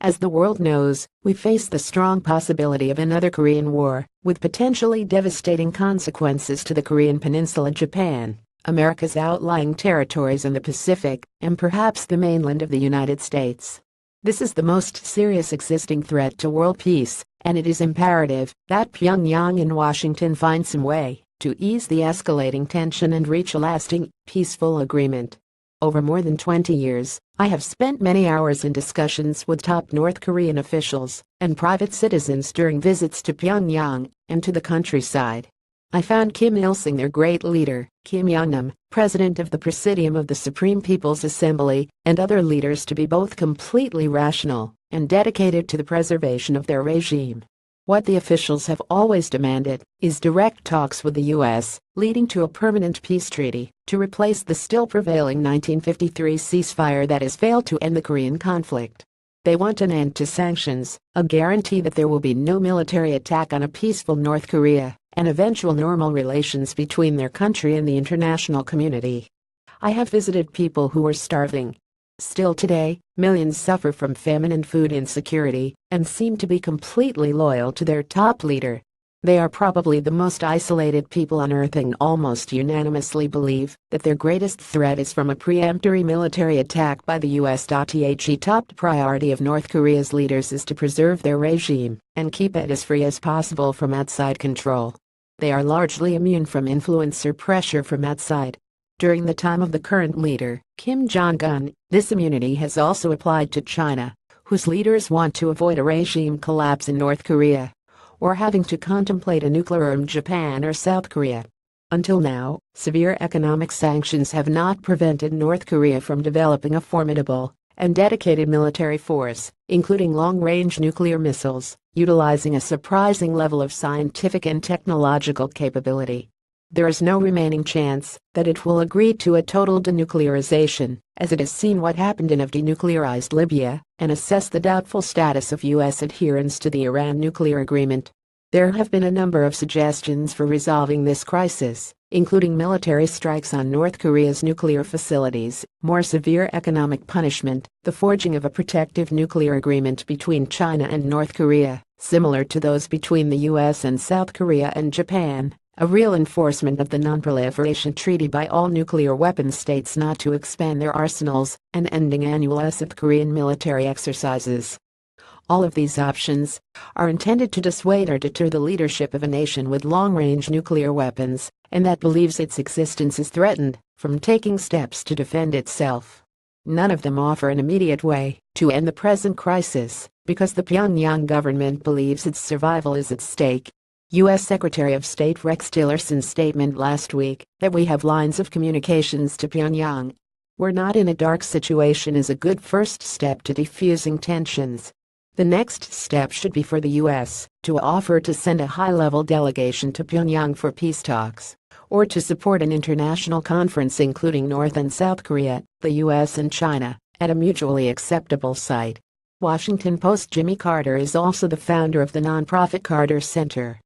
As the world knows, we face the strong possibility of another Korean War, with potentially devastating consequences to the Korean Peninsula, Japan, America's outlying territories in the Pacific, and perhaps the mainland of the United States. This is the most serious existing threat to world peace, and it is imperative that Pyongyang and Washington find some way to ease the escalating tension and reach a lasting, peaceful agreement. Over more than 20 years, I have spent many hours in discussions with top North Korean officials and private citizens during visits to Pyongyang and to the countryside. I found Kim Il-sung, their great leader, Kim Jong-nam, president of the Presidium of the Supreme People's Assembly, and other leaders to be both completely rational and dedicated to the preservation of their regime. What the officials have always demanded is direct talks with the U.S., leading to a permanent peace treaty to replace the still prevailing 1953 ceasefire that has failed to end the Korean conflict. They want an end to sanctions, a guarantee that there will be no military attack on a peaceful North Korea, and eventual normal relations between their country and the international community. I have visited people who are starving. Still today, millions suffer from famine and food insecurity, and seem to be completely loyal to their top leader. They are probably the most isolated people on earth and almost unanimously believe that their greatest threat is from a preemptory military attack by the U.S. The top priority of North Korea's leaders is to preserve their regime and keep it as free as possible from outside control. They are largely immune from influence or pressure from outside. During the time of the current leader, Kim Jong-un, this immunity has also applied to China, whose leaders want to avoid a regime collapse in North Korea, or having to contemplate a nuclear armed Japan or South Korea. Until now, severe economic sanctions have not prevented North Korea from developing a formidable and dedicated military force, including long-range nuclear missiles, utilizing a surprising level of scientific and technological capability. There is no remaining chance that it will agree to a total denuclearization, as it has seen what happened in denuclearized Libya, and assess the doubtful status of U.S. adherence to the Iran nuclear agreement. There have been a number of suggestions for resolving this crisis, including military strikes on North Korea's nuclear facilities, more severe economic punishment, the forging of a protective nuclear agreement between China and North Korea, similar to those between the U.S. and South Korea and Japan, a real enforcement of the Non-Proliferation Treaty by all nuclear weapons states not to expand their arsenals, and ending annual South Korean military exercises. All of these options are intended to dissuade or deter the leadership of a nation with long-range nuclear weapons, and that believes its existence is threatened, from taking steps to defend itself. None of them offer an immediate way to end the present crisis, because the Pyongyang government believes its survival is at stake. U.S. Secretary of State Rex Tillerson's statement last week that we have lines of communications to Pyongyang. We're not in a dark situation is a good first step to defusing tensions. The next step should be for the U.S. to offer to send a high-level delegation to Pyongyang for peace talks, or to support an international conference including North and South Korea, the U.S. and China, at a mutually acceptable site. Washington Post Jimmy Carter is also the founder of the nonprofit Carter Center,